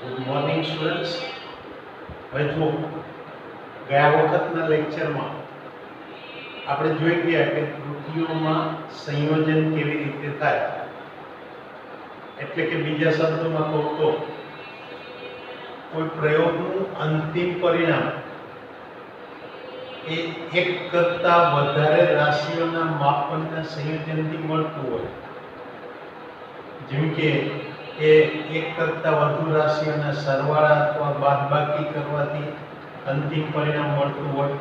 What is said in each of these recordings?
Good morning students. હવે જો ગયા વખતના લેક્ચરમાં આપણે જોઈ ગયા કે ત્રુટીઓમાં સંયોજન કેવી રીતે થાય, એટલે કે બીજા શબ્દોમાં કહું તો કોઈ પ્રયોગનું અંતિમ પરિણામ એ એક કરતા વધારે રાશિઓના માપનના સંયોજનથી મળતું હોય. જેમ કે એ એક કરતા વધુ રાશિઓના સરવાળા અથવા બાદબાકી કરવાથી અંતિમ પરિણામ મળતું હોય,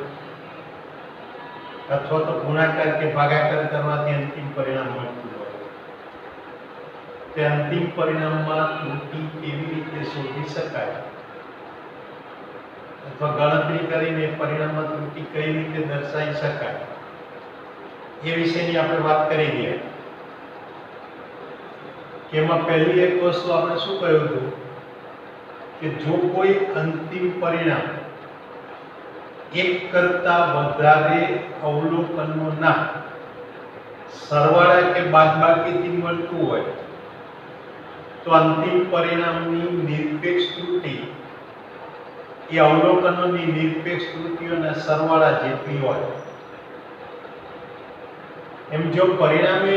અથવા તો ગુણાકાર કે ભાગાકાર કરવાથી અંતિમ પરિણામ મળતું હોય. તે અંતિમ પરિણામમાં ત્રુટી કેવી રીતે શોધી શકાય અથવા ગણતરી કરીને પરિણામમાં ત્રુટી કઈ રીતે દર્શાવી શકાય એ વિશેની આપણે વાત કરી ગયા. કે એમાં પહેલી એક વસ્તુ આપણે શું કહ્યું હતું કે જો કોઈ અંતિમ પરિણામ એક કરતા વધારે અવલોકનોના સરવાળા કે બાદબાકીથી મળતું હોય તો અંતિમ પરિણામની નિરપેક્ષ ત્રુટી એ અવલોકનોની નિરપેક્ષ ત્રુટીઓના સરવાળા જેટલી હોય. એમ જો પરિણામે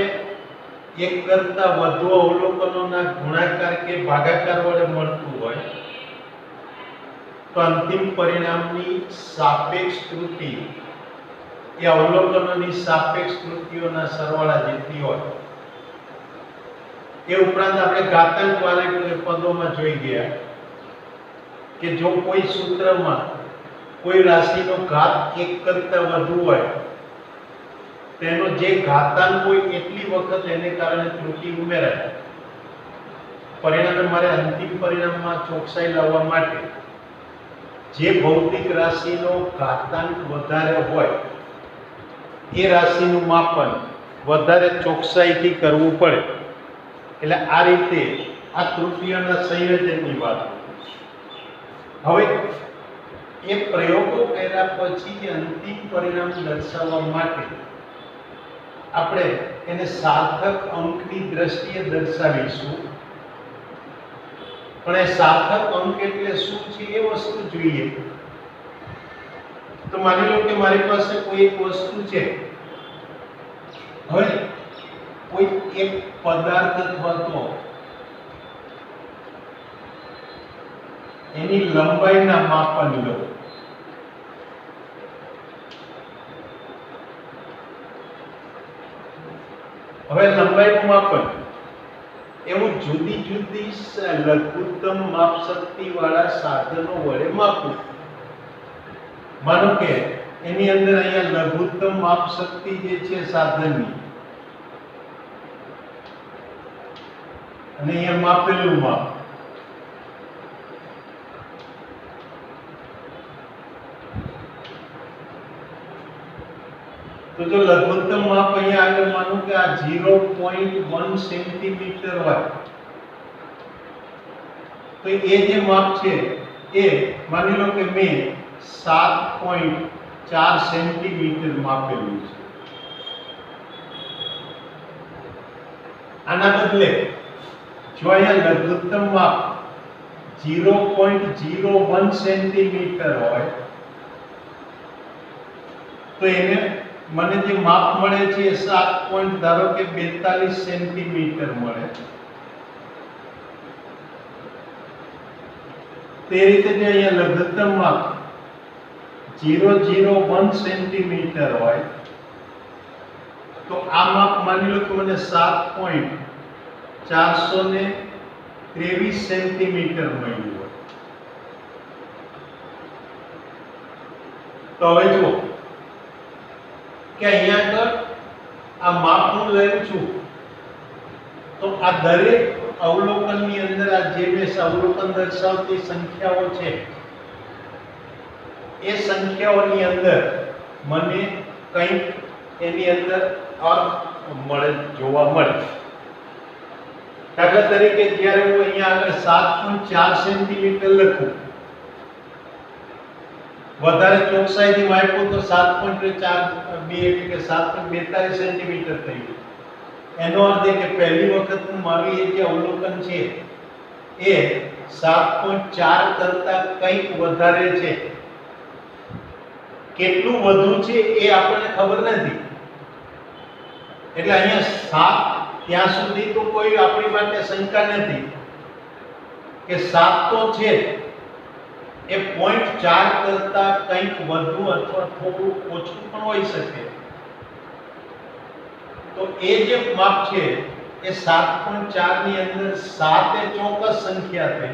એક કરતા વધુ અવલોકનોના ગુણાકાર કે ભાગાકાર વડે મળતું હોય તો અંતિમ પરિણામની સાપેક્ષ ત્રુટી એ અવલોકનોની સાપેક્ષ ત્રુટીઓના સરવાળા જેટલી હોય. એ ઉપરાંત આપણે ઘાતાંક વાળા પદોમાં જોઈ ગયા કે જો કોઈ સૂત્રમાં કોઈ રાશિનો ઘાત એક કરતા વધુ હોય તેનો જે ઘાતાંક હોય એટલી વખત એને કારણે ત્રુટી ઉમેરાય. પરિણામે મારે અંતિમ પરિણામમાં ચોકસાઈ લાવવા માટે જે ભૌતિક રાશિનો ઘાતાંક વધારે હોય એ રાશિનું માપન વધારે ચોકસાઈથી કરવું પડે. એટલે આ રીતે આ ત્રુટીઓના સંયોજનની વાત. હવે એ પ્રયોગો કર્યા પછી અંતિમ પરિણામ દર્શાવવા માટે આપણે એને સાર્થક અંકની દ્રષ્ટિએ દર્શાવીશું. પણ એ સાર્થક અંક એટલે શું છે એ વસ્તુ જોઈએ. તો માની લો કે મારી પાસે કોઈ એક વસ્તુ છે. હવે કોઈ એક પદાર્થ અથવા તો એની લંબાઈના માપન લો. હવે લંબાઈનું માપન એવું જુદી જુદી લઘુત્તમ માપ શક્તિ વાળા સાધનો વડે માપવું. માનો કે એની અંદર અહીંયા લઘુત્તમ માપ શક્તિ જે છે સાધનની, અને અહીંયા માપેલું માપ. તો જો લઘુત્તમ માપ અહીંયા આગળ માનો કે આ 0.1 સેન્ટીમીટર હોય તો એ જે માપ છે એ માની લો કે મેં 7.4 સેન્ટીમીટર માપેલું છે. આના બદલે જો અહીંયા લઘુત્તમ માપ 0.01 સેન્ટીમીટર હોય તો એને મને જે માપ મળે છે એ 7.42 સેન્ટીમીટર મળે. તે રીતે જે અહીંયા લઘુત્તમ માપ 0.01 સેન્ટીમીટર હોય તો આ માપ માની લો કે મને 7.423 સેન્ટીમીટર મળ્યું હોય. તો હવે જુઓ કે અહીંયા આગળ આ માપ હું લઉં છું તો આ દરેક અવલોકનની અંદર આ જે મેં અવલોકન દર્શાવતી સંખ્યાઓ છે એ સંખ્યાઓની અંદર મને કંઈક એની અંદર અર્થ મળે, જોવા મળે. દાખલા તરીકે જ્યારે હું અહીંયા આગળ 7.4 સેન્ટીમીટર લખું, વધારે ચોકસાઈથી માપ્યું તો 7.42 એટલે કે 7.42 સેન્ટીમીટર થઈ ગયું. એનો અર્થ એ કે પહેલી વખત હું મારી એ જે અવલોકન છે એ 7.4 કરતા કંઈક વધારે છે. કેટલું વધુ છે એ આપણને ખબર નથી, એટલે અહીંયા 7 ત્યાં સુધી તો કોઈ આપણી માટે શંકા નથી કે 7 તો છે, એ 0.4 કરતા કંઈક વધુ અથવા થોડું ઓછું પણ હોઈ શકે. તો એ જે માપ છે એ 7.4 ની અંદર 7 એ ચોક્કસ સંખ્યા છે,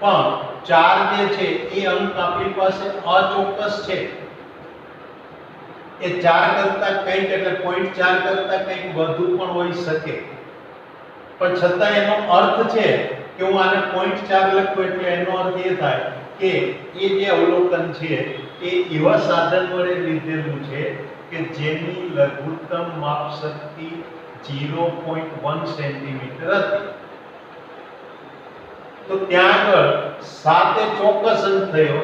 પણ 4 જે છે એ અંક આપણી પાસે અચોક્કસ છે. એ 4 કરતા કંઈક એટલે 0.4 કરતા કંઈક વધુ પણ હોઈ શકે, પણ છતાં એનો અર્થ છે કે હું આને 0.4 લખું એટલે એનો અર્થ એ થાય કે એ જે અવલોકન છે એ એવા સાધન વડે લીધેલું છે કે જેની લઘુત્તમ માપ શક્તિ 0.1 સેન્ટીમીટર હતી. તો ત્યાં આગળ 7 એ ચોક્કસ અંક થયો,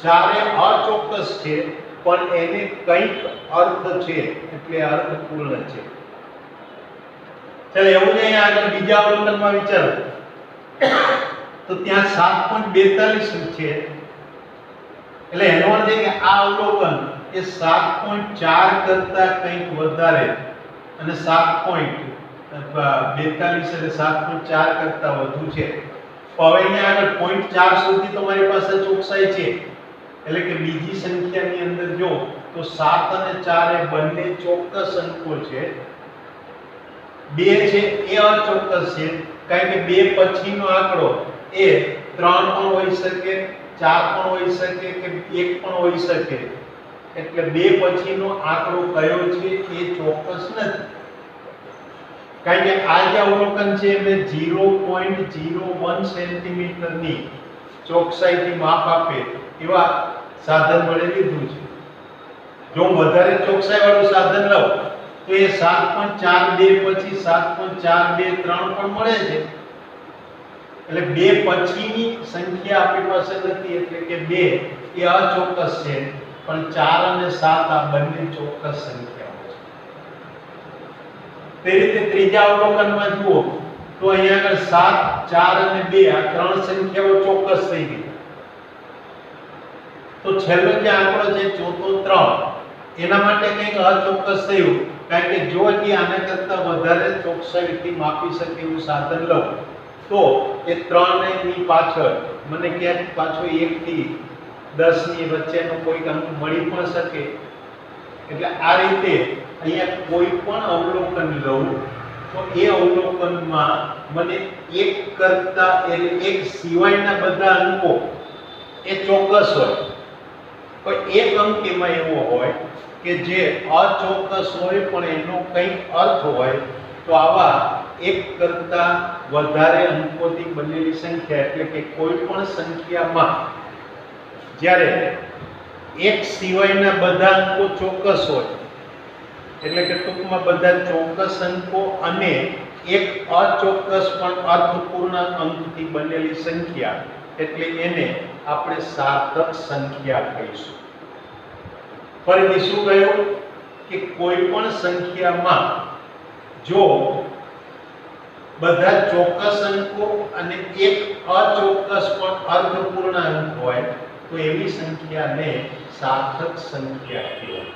4 એ અચોક્કસ છે, પણ એને કંઈક અર્થ છે એટલે અર્થપૂર્ણ છે. ચાલો એવું જ અહીંયા આગળ બીજા અવલોકનમાં વિચારો તો ત્યાં 7.42 છે, એટલે એનો અર્થ એ કે આ અવલોકન એ 7.4 કરતા કંઈક વધારે અને 7.42 એટલે 7.4 કરતા વધુ છે. હવે અહીંયા આગળ 0.4 સુધી તમારી પાસે ચોકસાઈ છે, એટલે કે બીજી સંખ્યાની અંદર જો તો 7 અને 4 એ બંને ચોક્કસ અંકો છે. 2 છે એ અચોક્કસ છે, કારણ કે 2 પછીનો આંકડો એ 3 પણ હોઈ શકે, 4 પણ હોઈ શકે કે 1 પણ હોઈ શકે, એટલે 2 પછીનો આંકડો કયો છે એ ચોક્કસ નથી. કારણ કે આ જે અવલોકન છે એ 0.01 સેન્ટીમીટરની ચોકસાઈથી માપ આપે એવા સાધન વડે લીધું છે. જો હું વધારે ચોકસાઈ વાળું સાધન લઉં તો એ 7.42 પછી 7.423 પણ મળે છે, એટલે 2 પછીની સંખ્યા આપણી પાસે નથી, એટલે કે 2 એ અચોક્કસ છે, પણ 4 અને 7 આ બંને ચોક્કસ સંખ્યાઓ છે. તે રીતે ત્રીજા અવલોકનમાં જુઓ તો અહીંયા આગળ 7, 4 અને 2 આ ત્રણ સંખ્યાઓ ચોક્કસ થઈ ગઈ. તો છેલ્લો જે આંકડો છે ચોથો 3 એના માટે કંઈક અચોક્કસ થયું, કારણ કે જો હજી આના કરતા વધારે ચોકસાઈથી માપી શકે એવું સાધન લઉં તો એ 3 ની પાછળ મને ક્યાંક પાછો 1 થી 10 ની વચ્ચેનો કોઈક અંક મળી પણ શકે. એટલે આ રીતે અહીંયા કોઈ પણ અવલોકન લઉં તો એ અવલોકનમાં મને એક કરતા એટલે એક સિવાયના બધા અંકો એ ચોક્કસ હોય, પણ એક અંક એમાં એવો હોય કે જે અચોક્કસ હોય પણ એનો કંઈક અર્થ હોય. તો આવા એક કરતા વધારે અંકોથી બનેલી સંખ્યા એટલે કે કોઈ પણ સંખ્યામાં જ્યારે એક સિવાયના બધા અંકો ચોક્કસ હોય, એટલે કે ટૂંકમાં બધા ચોક્કસ અંકો અને એક અચોક્કસ પણ અર્થપૂર્ણ અંકથી બનેલી સંખ્યા, એટલે એને આપણે સાર્થક સંખ્યા કહીશું. ફરીથી શું કહ્યું કે કોઈ પણ સંખ્યામાં જો બધા ચોક્કસ અંકો અને એક અચોક્કસ પણ અર્થપૂર્ણ અંક હોય તો એવી સંખ્યાને સાર્થક સંખ્યા કહેવાય.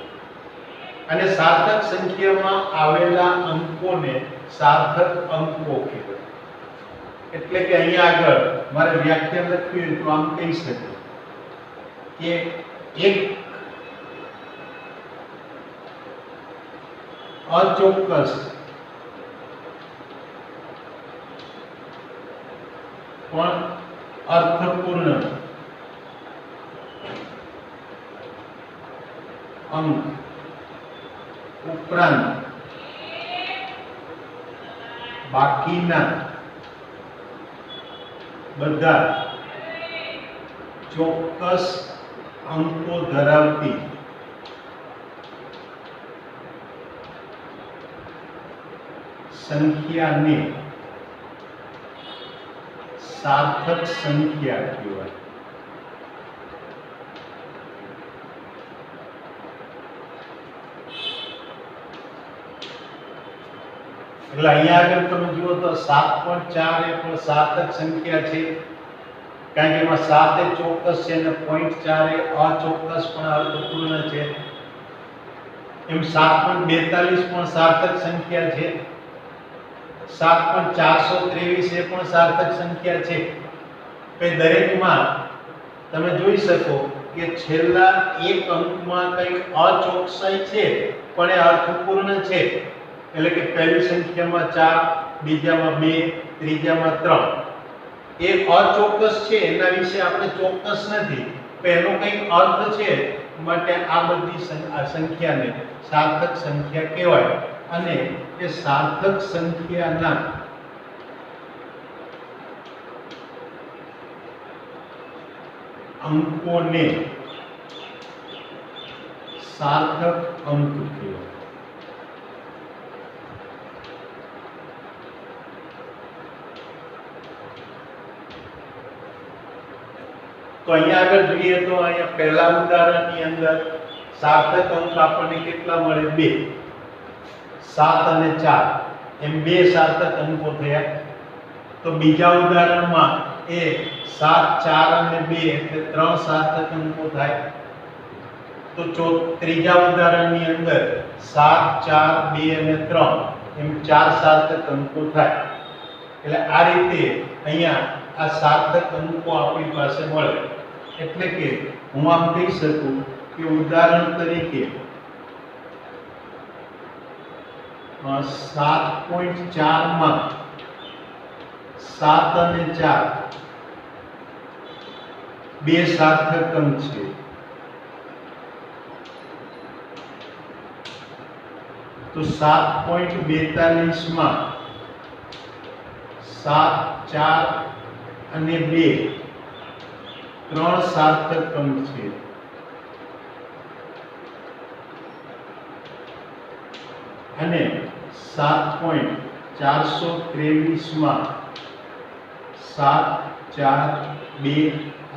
અને સાર્થક સંખ્યામાં આવેલા અંકોને સાર્થક અંકો કહેવાય. એટલે કે અહીંયા આગળ મારે વ્યાખ્યા લખવી હોય તો આમ કહી શકું કે એક અચોક્કસ પણ અર્થપૂર્ણ અંક ઉપરાંત બાકીના બધા ચોક્કસ અંકો ધરાવતી સંખ્યાને સાર્થક સંખ્યા કહેવાય. એટલે અહીંયા આગળ તમે જુઓ તો 7.4 એ પણ સાર્થક સંખ્યા છે, કારણ કે એમાં 7 એ ચોક્કસ છે અને 0.4 એ અચોક્કસ પણ અર્થપૂર્ણ છે. એમ 7.42 પણ સાર્થક સંખ્યા છે, 7.423 એ પણ સાર્થક સંખ્યા છે. કે દરેકમાં તમે જોઈ શકો કે છેલ્લા એક અંકમાં કંઈક અચોકસાઈ છે પણ એ અર્થપૂર્ણ છે. એટલે કે પહેલી સંખ્યામાં 4, બીજામાં 2, ત્રીજામાં 3 એ અચોક્કસ છે, એના વિશે આપણે ચોક્કસ નથી, પણ એનો કંઈક અર્થ છે, માટે આ બધી સંખ્યાને સાર્થક સંખ્યા કહેવાય. અને એ સાર્થક સંખ્યાના અંકોને સાર્થક અંક કહેવાય. તો અહીંયા આગળ જોઈએ તો અહીંયા પહેલા ઉદાહરણની અંદર સાર્થક અંક આપણને કેટલા મળે? 2. 7 અને 4 એમ 2 સાર્થક અંકો થયા. તો બીજા ઉદાહરણમાં એ 7, 4 અને 2 એટલે 3 સાર્થક અંકો થાય. તો ત્રીજા ઉદાહરણની અંદર 7, 4, 2 અને 3 એમ 4 સાર્થક અંકો થાય. એટલે આ રીતે અહીંયા આ સાર્થક અંકો આપણી પાસે મળે. એટલે કે હું આમ કહી શકું કે ઉદાહરણ તરીકે 7.4 માં 7 અને 4 2 સાર્થક અંક છે. તો 7.42 માં 7, 4 અને 2 3 સાર્થક અંક છે. અને 7.423 માં 7, 4, 2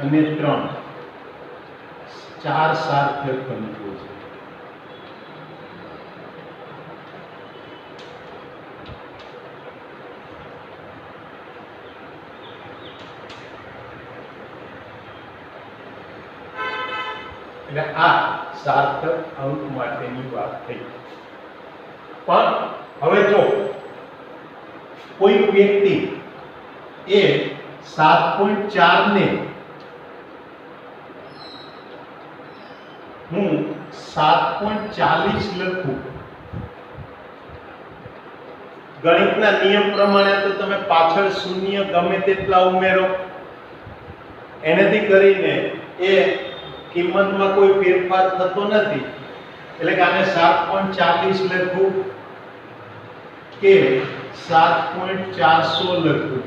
અને 3 4 સાર્થક અંકો છે. એટલે આ સાર્થક અંક માટેની વાત થઈ. પણ હવે જો કોઈ વ્યક્તિ એ 7.4 ને હું 7.40 લખું, ગણિતના નિયમ પ્રમાણે તો તમે પાછળ શૂન્ય ગમે તેટલા ઉમેરો, એનાથી કરીને એ કિંમતમાં કોઈ ફેરફાર થતો નથી. એટલે કે આને 7.40 લખું કે 7.400 લખું,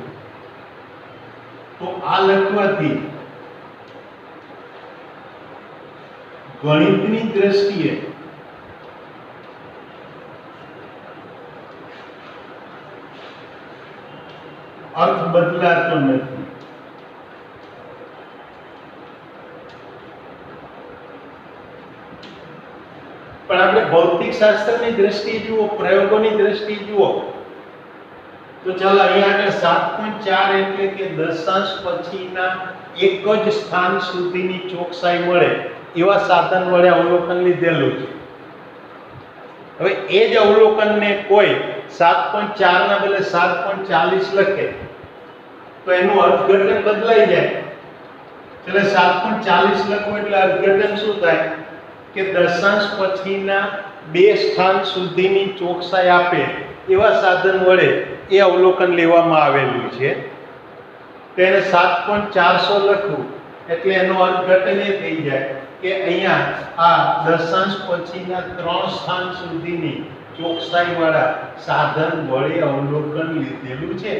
તો આ લખવાથી ગણિતની દ્રષ્ટિએ અર્થ બદલાતો નથી. પણ આપણે ભૌતિક શાસ્ત્રની દ્રષ્ટિએ જુઓ, પ્રયોગોની દ્રષ્ટિએ જુઓ, તો ચાલો અહીંયા આગળ 7.4 એટલે કે દશાંશ પછીના એક જ સ્થાન સુધીની ચોકસાઈ મળે એવા સાધન વડે અવલોકન લીધેલું છે. હવે એ જ અવલોકનને કોઈ 7.4 ના બદલે 7.40 લખે તો એનું અર્થઘટન બદલાઈ જાય. એટલે 7.40 લખો એટલે અર્થઘટન શું થાય કે દશાંશ પછીના 2 સ્થાન સુધીની ચોકસાઈ આપે એવા સાધન વડે એ અવલોકન લેવામાં આવેલું છે. તેને 7.400 લખવું એટલે એનો અર્થઘટન એ થઈ જાય કે અહીંયા આ દશાંશ પછીના 3 સ્થાન સુધીની ચોકસાઈ વાળા સાધન વડે અવલોકન લીધેલું છે.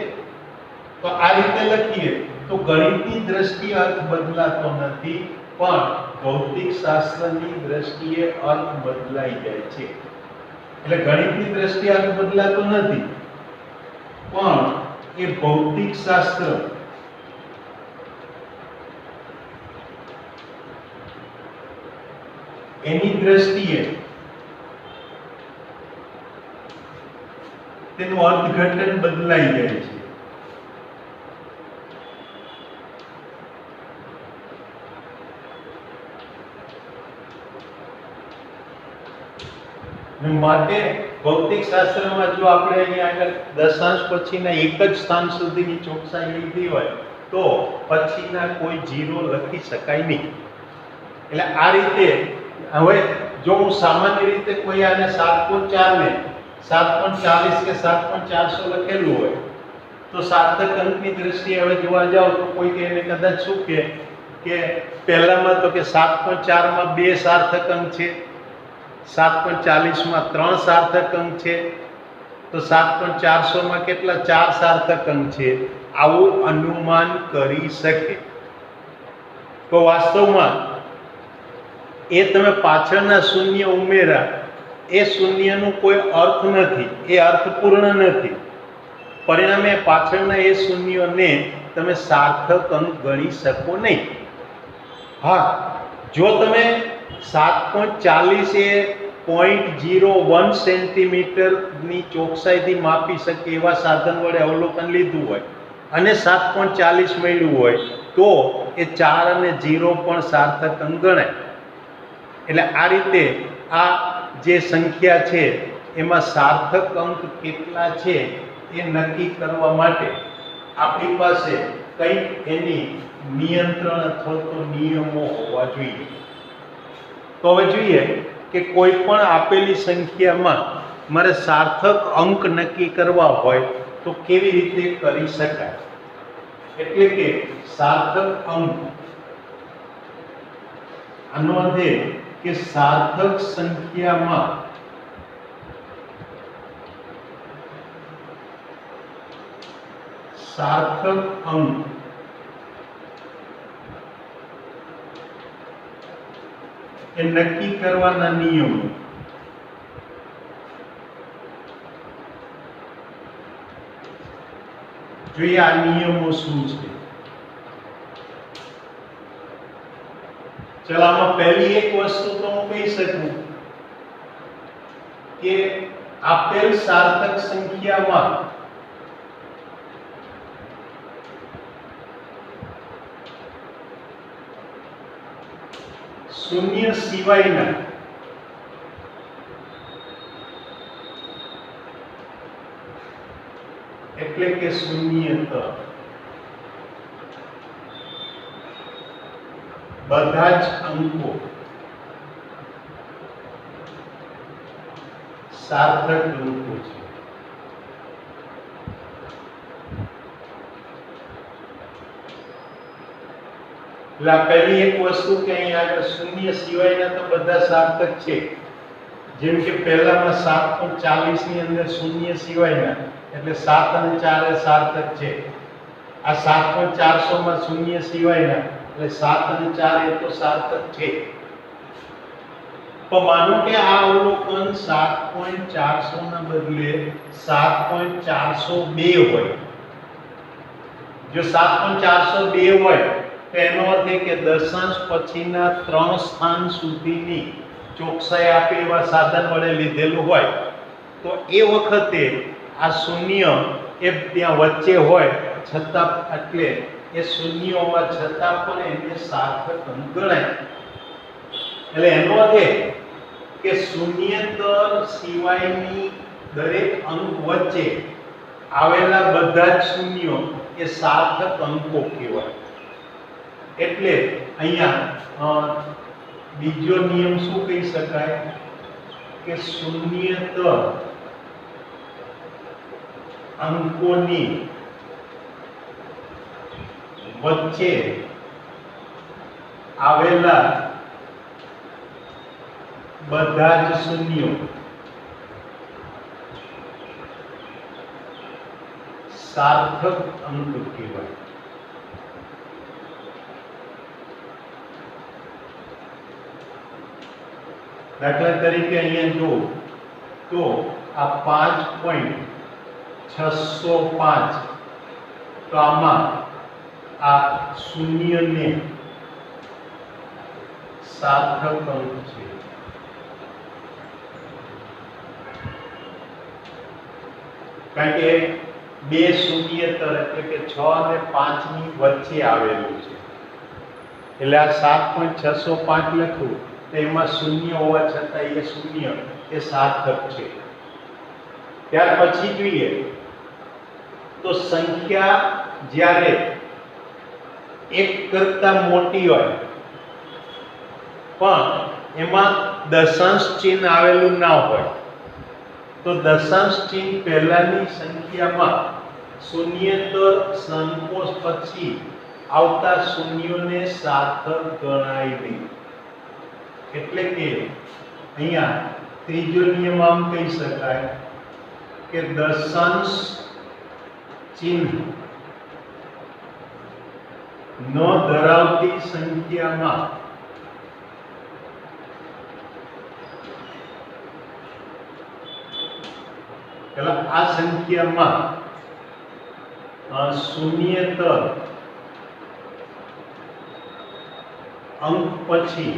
તો આ રીતે લખીએ તો ગણિતની દ્રષ્ટિએ અર્થ બદલાતો નથી, પણ ભૌતિક શાસ્ત્રની દ્રષ્ટિએ અર્થ બદલાઈ જાય છે. એટલે ગણિતની દ્રષ્ટિએ અર્થ બદલાતો નથી, પણ એ ભૌતિક શાસ્ત્ર એની દ્રષ્ટિએ તેનું અર્થઘટન બદલાઈ જાય છે. માટે ભૌતિક શાસ્ત્રમાં જો આપણે અહીંયા આગળ દશાંશ પછીના એક જ સ્થાન સુધીની ચોકસાઈ લીધી હોય તો પછીના કોઈ ઝીરો લખી શકાય નહીં. એટલે આ રીતે હવે જો હું સામાન્ય રીતે કોઈ આને 7.4 ને 7.40 કે 7.400 લખેલું હોય તો સાર્થક અંકની દ્રષ્ટિએ હવે જોવા જાવ તો કોઈ કે એને કદાચ શું કે પહેલામાં તો કે 7.4 માં 2 સાર્થક અંક છે, 7.40 માં 3 સાર્થક અંક છે, તો 7.400 માં કેટલા 4 સાર્થક અંક છે. આવું અનુમાન કરી શકે. તો વાસ્તવમાં એ તમે પાછળના શૂન્ય ઉમેરા એ શૂન્યનો કોઈ અર્થ નથી, એ અર્થપૂર્ણ નથી. પરિણામે પાછળના એ શૂન્યોને તમે સાર્થક અંક ગણી શકો નહીં. હા, જો તમે 7.40 એ 0.01 સેન્ટીમીટરની ચોકસાઈથી માપી શકે એવા સાધન વડે અવલોકન લીધું હોય અને 7.40 મળ્યું હોય તો એ 4 અને 0 પણ સાર્થક અંક ગણાય. એટલે આ રીતે આ જે સંખ્યા છે એમાં સાર્થક અંક કેટલા છે એ નક્કી કરવા માટે આપણી પાસે કંઈક એની નિયંત્રણ અથવા તો નિયમો હોવા જોઈએ. તો હવે જોઈએ કે કોઈ પણ આપેલી સંખ્યામાં મારે સાર્થક અંક નક્કી કરવા હોય તો કેવી રીતે કરી શકાય. એટલે કે સાર્થક અંક આનો અર્થ એ કે સાર્થક સંખ્યામાં સાર્થક અંક એ નક્કી કરવાના નિયમો. જોઈએ આ નિયમો શું છે. ચલો આમાં પહેલી એક વસ્તુ તો હું કહી શકું કે આપેલ સાર્થક સંખ્યામાં શૂન્ય સિવાયના એટલે કે શૂન્યતર બધા જ અંકો સાર્થક અંકો છે. એટલે પહેલી એક વસ્તુ કે અહીંયા આગળ શૂન્ય સિવાયના તો બધા સાર્થક છે. જેમ કે પહેલામાં 7.40 ની અંદર શૂન્ય સિવાયના એટલે 7 અને 4 એ સાર્થક છે. આ 7.400 માં શૂન્ય સિવાયના એટલે 7 અને 4 એ તો સાર્થક છે. તો માનો કે આ અવલોકન 7.400 ના બદલે 7.402 હોય. જો 7.402 હોય તો એનો અર્થ એ કે દશાંશ પછીના 3 સ્થાન સુધીની ચોકસાઈ આપે એવા સાધન વડે લીધેલું હોય તો એ વખતે આ શૂન્ય એ ત્યાં વચ્ચે હોય છતાં એટલે એ શૂન્યોમાં છતાં પણ એને સાર્થક અંક ગણાય. એટલે એનો અર્થ એ કે શૂન્યતર સિવાયની દરેક અંક વચ્ચે આવેલા બધા જ શૂન્યો એ સાર્થક અંકો કહેવાય. એટલે અહીંયા બીજો નિયમ શું કહી શકાય કે શૂન્યતર અંકોની વચ્ચે આવેલા બધા જ શૂન્યો સાર્થક અંક કહેવાય. દાખલા તરીકે અહીંયા જો તો આ 5.605 તો આમાં આ શૂન્યને સાર્થક અંક છે. કારણ કે બે શૂન્યતર એટલે કે 6 અને 5 ની વચ્ચે આવેલું છે, એટલે આ 7.605 લખું તો એમાં શૂન્ય હોવા છતાં એ શૂન્ય એ સાર્થક છે. ત્યાર પછી જોઈએ તો સંખ્યા જ્યારે એક કરતા મોટી હોય પણ એમાં દશાંશ ચિહ્ન આવેલું ના હોય તો દશાંશ ચિહ્ન પહેલાની સંખ્યામાં શૂન્યતર સંકોચ પછી આવતા શૂન્યોને સાર્થક ગણાય નહીં. એટલે કે અહીંયા ત્રીજો નિયમ આમ કહી શકાય કે દશાંશ ચિહ્ન ન ધરાવતી સંખ્યામાં આ સંખ્યામાં શૂન્યતર અંક પછી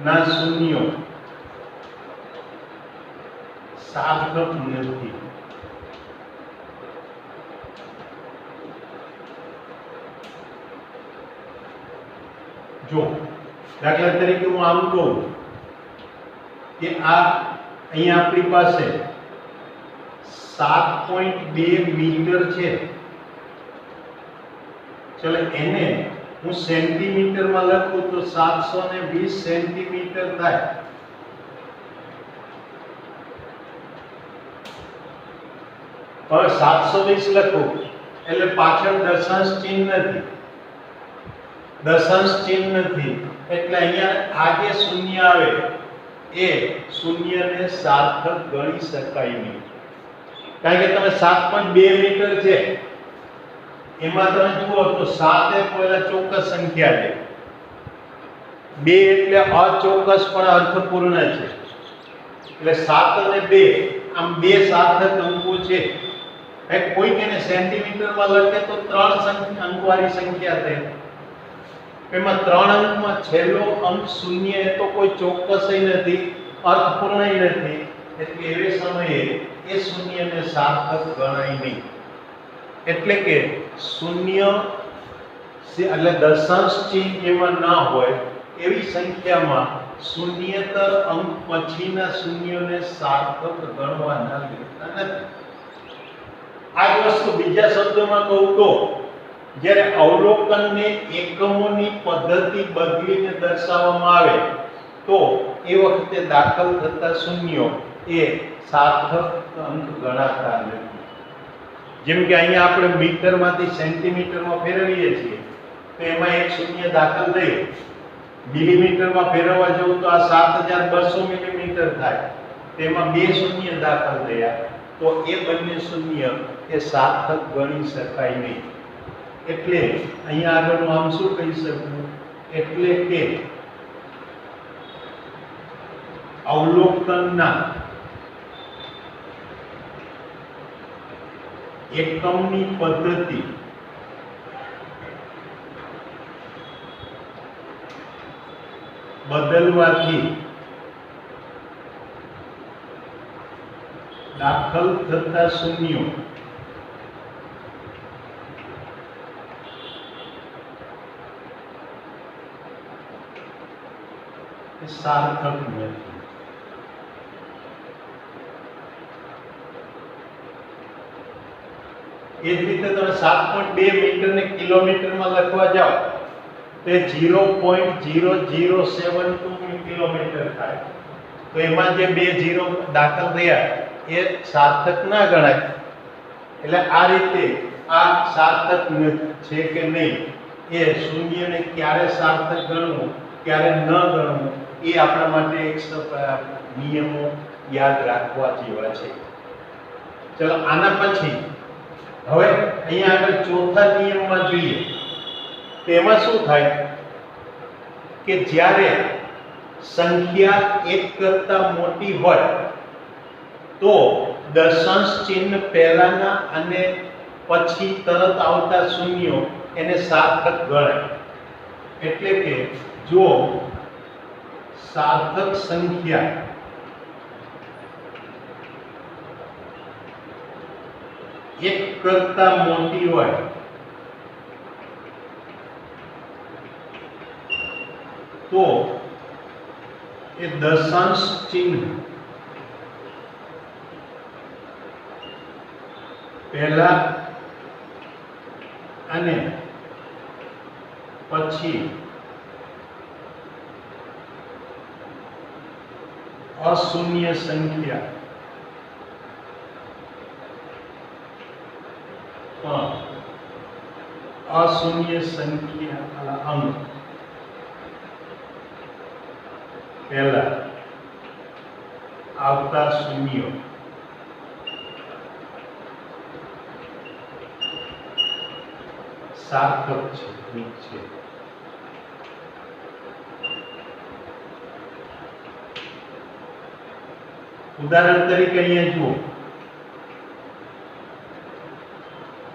ના શૂન્યો સાર્થક નથી. જો દાખલા તરીકે હું આમ કહું કે આ અહીંયા આપણી પાસે 7.2 મીટર છે, ચલો એને હું સેન્ટીમીટરમાં લખું તો 720 સેન્ટીમીટર થાય. હવે 720 લખું એટલે પાછળ દશાંશ ચિહ્ન નથી, દશાંશ ચિહ્ન નથી એટલે અહીંયા આ જે શૂન્ય આવે એ શૂન્યને સાર્થક ગણી શકાય નહીં. કારણ કે તમે 7.2 મીટર છે એમાં તમે જુઓ તો 7 એ પહેલા ચોક્કસ સંખ્યા છે, 2 એટલે અચોક્કસ પણ અર્થપૂર્ણ છે, એટલે 7 અને 2 આમ બે સાર્થક અંકો છે. કોઈક એને સેન્ટીમીટરમાં લખે તો 3 અંકવાળી સંખ્યા થઈ, એમાં 3 અંકમાં છેલ્લો અંક શૂન્ય એ તો કોઈ ચોક્કસ નથી, અર્થપૂર્ણ નથી, એટલે એવે સમયે એ શૂન્યને સાર્થક ગણાય નહીં. એટલે કે શૂન્ય એટલે દશાંશ ચિહ્ન એમાં ના હોય એવી સંખ્યામાં શૂન્યતર અંક પછીના શૂન્યોને સાર્થક ગણવાના લેતા નથી. આ વસ્તુ બીજા શબ્દોમાં કહું તો જ્યારે અવલોકનને એકમોની પદ્ધતિ બદલીને દર્શાવવામાં આવે તો એ વખતે દાખલ થતા શૂન્યો એ સાર્થક અંક ગણાતા નથી. જેમ કે અહીંયા આપણે મીટરમાંથી સેન્ટીમીટરમાં ફેરવીએ છીએ તો એમાં એક શૂન્ય દાખલ થયું, મિલીમીટરમાં ફેરવવા જવું તો આ 7200 મિલીમીટર થાય, તેમાં બે શૂન્ય દાખલ થયા તો એ બંને શૂન્ય એ સાર્થક ગણી શકાય નહીં. એટલે અહીંયા આગળનું આમ શું કહી શકું, એટલે કે અવલોકનના એકમની પદ્ધતિ બદલવાથી દાખલ થતા શૂન્યો સાર્થક નથી. એ જ રીતે તમે 7.2 મીટરને કિલોમીટરમાં લખવા જાઓ તો 0.0072 કિલોમીટર થાય, તો એમાં જે બે ઝીરો દાખલ થયા એ સાર્થક ના ગણાય. એટલે આ રીતે આ સાર્થક છે કે નહીં એ શૂન્યને ક્યારે સાર્થક ગણવું ક્યારે ન ગણવું એ આપણા માટે એક નિયમો યાદ રાખવા જેવા છે. ચલો આના પછી હવે અહીંયા આગળ ચોથા નિયમમાં જોઈએ તો એમાં શું થાય કે જ્યારે સંખ્યા એક કરતા મોટી હોય તો દશાંશ ચિહ્ન પહેલાના અને પછી તરત આવતા શૂન્યો એને સાર્થક ગણાય. એટલે કે જો સાર્થક સંખ્યા એક કરતા મોટી હોય તો એ દશાંશ ચિહ્ન પહેલા અને પછી અશૂન્ય સંખ્યા અશૂન્ય સંખ્યા અંક પહેલા આવતા શૂન્યો સાર્થક છે, ઠીક છે. ઉદાહરણ તરીકે અહીંયા જુઓ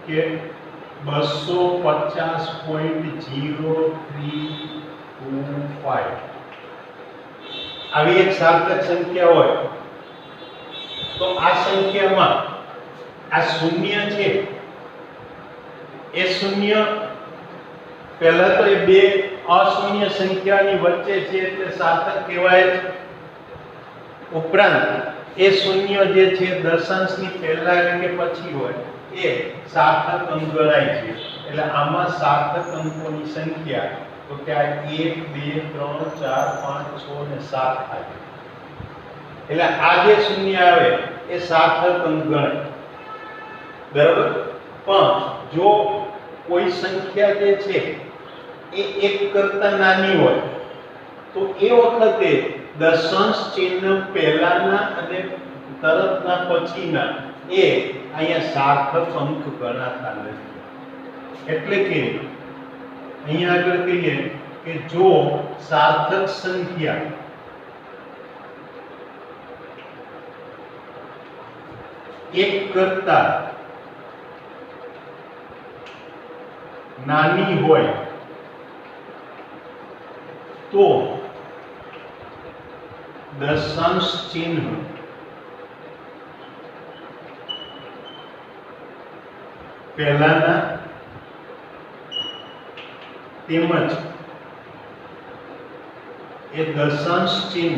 કે 250.0325 આવી એક સાર્થક સંખ્યા હોય તો આ સંખ્યામાં આ શૂન્ય છે એ શૂન્ય પહેલા તો એ બે અશૂન્ય સંખ્યાની વચ્ચે છે એટલે સાર્થક કહેવાય છે. ઉપરાંત એ શૂન્ય જે છે દશાંશની પહેલા કે પછી હોય એ સાર્થક અંક ગણાય છે. એટલે આમાં સાર્થક અંકોની સંખ્યા તો કે આ 1 2 3 4 5 6 ને 7 થાય. એટલે આ જે શૂન્ય આવે એ સાર્થક અંક ગણાય, બરાબર. પણ જો કોઈ સંખ્યા જે છે એ 1 કરતા નાની હોય તો એ વખતે દશાંશ ચિહ્ન પહેલાના અને તરતના પછીના એ અહીંયા સાર્થક અંક ગણાતા નથી. એટલે કે અહીંયા આગળ કહીએ કે જો સાર્થક સંખ્યા એક કરતા નાની હોય તો દશાંશ ચિહ્ન પહેલાના તેમજ એ દશાંશ ચિહ્ન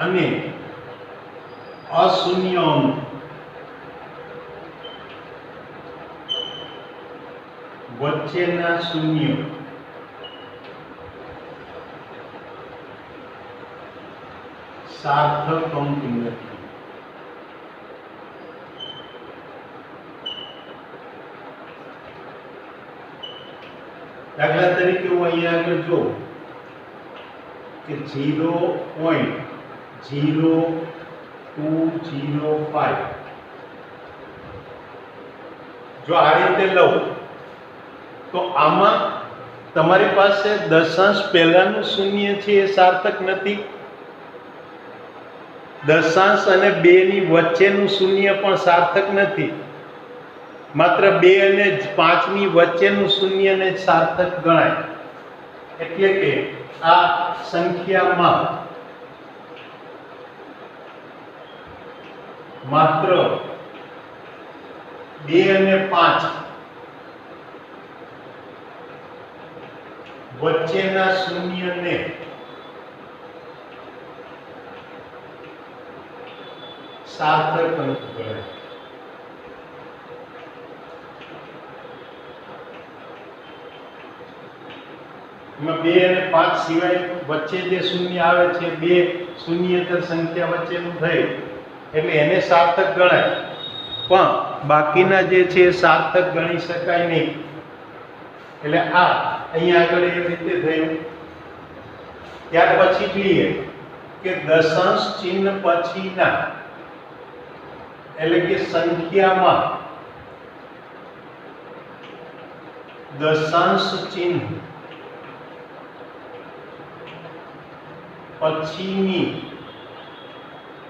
અને અશૂન્ય અંક વચ્ચેના શૂન્ય સાર્થક અંક નથી. દાખલા તરીકે હું અહીંયા આગળ જો કે 0.0205 જો આ રીતે લઉં તો આમાં તમારી પાસે દશાંશ પહેલાનું શૂન્ય છે એ સાર્થક નથી, દશાંશ અને 2 ની વચ્ચેનું શૂન્ય પણ સાર્થક નથી, માત્ર 2 અને 5 ની વચ્ચેનું શૂન્ય ને સાર્થક ગણાય. એટલે કે આ સંખ્યામાં માત્ર 2 અને 5 વચ્ચેના શૂન્યને સાર્થક અંક ગણાય. એમાં 2 અને 5 સિવાય વચ્ચે જે શૂન્ય આવે છે, 2 શૂન્યતર સંખ્યા વચ્ચેનું થઈ એટલે એને સાર્થક ગણાય. પણ બાકીના જે છે એ સાર્થક ગણી શકાય નહીં. એટલે આ અહીંયા આગળ એ રીતે થયું. ત્યાર પછી જોઈએ કે દશાંશ ચિહ્ન પછીના એટલે કે સંખ્યામાં દશાંશ ચિહ્ન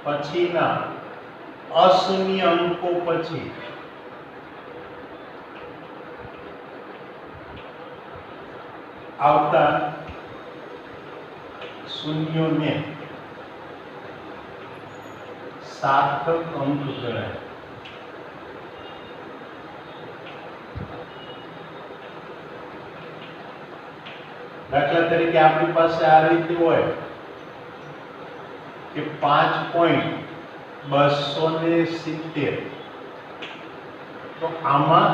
પછીના અશૂન્ય અંકો પછી આવતા શૂન્યોને સાર્થક અંક ગણાય. દાખલા તરીકે આપણી પાસે આ રીતે હોય કે 5.270, તો આમાં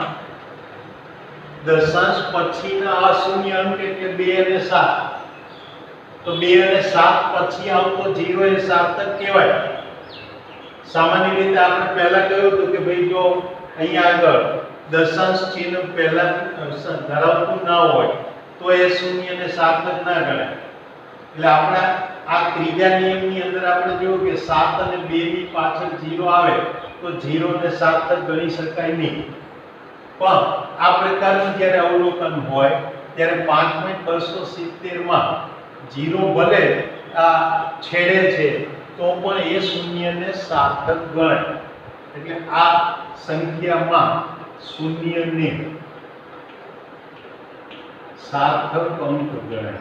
દશાંશ પછીના અશૂન્ય અંક એટલે 2 અને 7, તો 2 અને 7 પછી આવતો 0 એ સાર્થક કહેવાય. સામાન્ય રીતે આપણે પહેલા કહ્યું હતું કે ભાઈ જો અહીંયા આગળ દશાંશ ચિહ્ન પહેલા ધરાવતું ના હોય તો એ શૂન્ય ને સાર્થક ના ગણાય. એટલે આપણા આ ત્રીજા નિયમની અંદર આપણે જોયું કે 7 અને 2 ની પાછળ 0 આવે તો 0 ને સાર્થક ગણી શકાય નહીં. પણ આ પ્રકારનું જ્યારે અવલોકન હોય ત્યારે 5.270 માં 0 ભલે આ છેડે છે તો પણ એ શૂન્યને સાર્થક ગણાય. એટલે આ સંખ્યામાં શૂન્યને સાર્થક અંક ગણાય.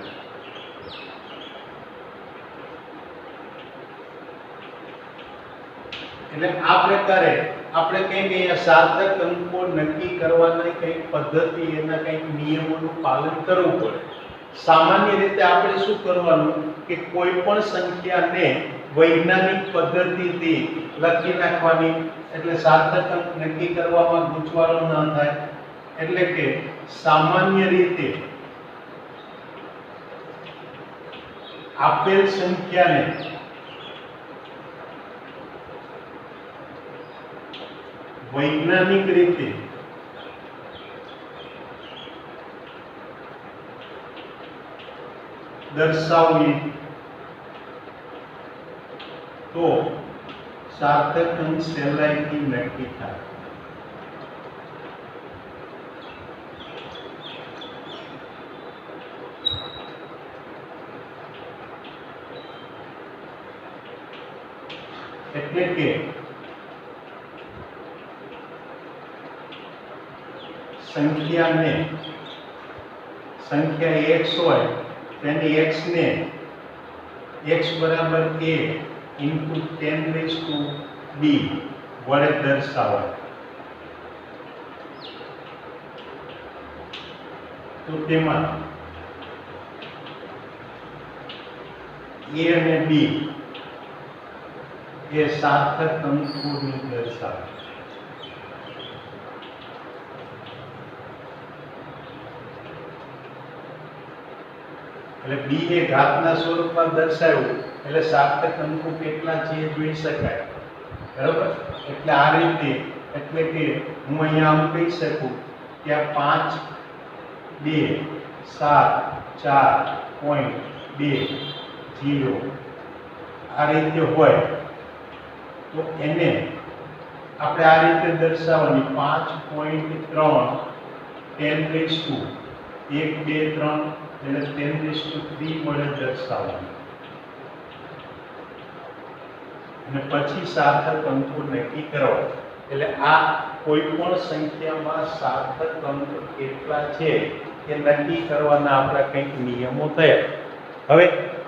એટલે આ પ્રકારે આપણે કંઈક અહીંયા સાર્થક અંકો નક્કી કરવાની કંઈક પદ્ધતિ, એના કંઈક નિયમોનું પાલન કરવું પડે. સામાન્ય રીતે આપણે શું કરવાનું કે કોઈ પણ સંખ્યાને વૈજ્ઞાનિક પદ્ધતિથી લખી નાખવાની, એટલે સાર્થક અંક નક્કી કરવામાં ગૂંચવાડો ન થાય. એટલે કે સામાન્ય રીતે આપેલ સંખ્યાને વૈજ્ઞાનિક રીતે દર્શાવવી તો સાર્થક અંક સહેલાઈથી નક્કી થાય. એટલે કે સંખ્યા x હોય તેની x ને x બરાબર a ઇનટુ 10⁻b વડે દર્શાવાય. તો તેમાં a અને b એ સાર્થક અંકોની દર્શાવે. એટલે b એ ઘાતના સ્વરૂપમાં દર્શાવ્યું એટલે સાર્થક અંકો કેટલા છે એ જોઈ શકાય. બરાબર? એટલે આ રીતે, એટલે કે હું અહીંયા આમ કહી શકું કે આ 5, 2, 7, 4.2, 0 આ રીતે હોય તો એને આપણે આ રીતે દર્શાવવાની 5.3 10⁻2 1, 2, 3 એટલે 10⁻3 વડે દર્શાવવાનું. અને પછી સાર્થક અંકો નક્કી કરો. એટલે આ કોઈ પણ સંખ્યામાં સાર્થક અંક કેટલા છે એ નક્કી કરવાના આપણા કંઈક નિયમો થયા. હવે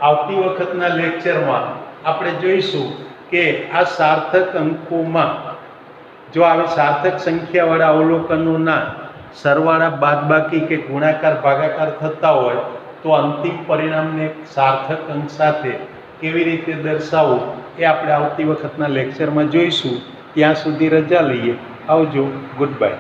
આવતી વખતના લેક્ચરમાં આપણે જોઈશું કે આ સાર્થક અંકોમાં જો આવી સાર્થક સંખ્યાવાળા અવલોકનોના સરવાળા, બાદબાકી કે ગુણાકાર, ભાગાકાર થતા હોય તો અંતિમ પરિણામને સાર્થક અંક સાથે કેવી રીતે દર્શાવવું એ આપણે આવતી વખતના લેક્ચરમાં જોઈશું. ત્યાં સુધી રજા લઈએ. આવજો. Good bye.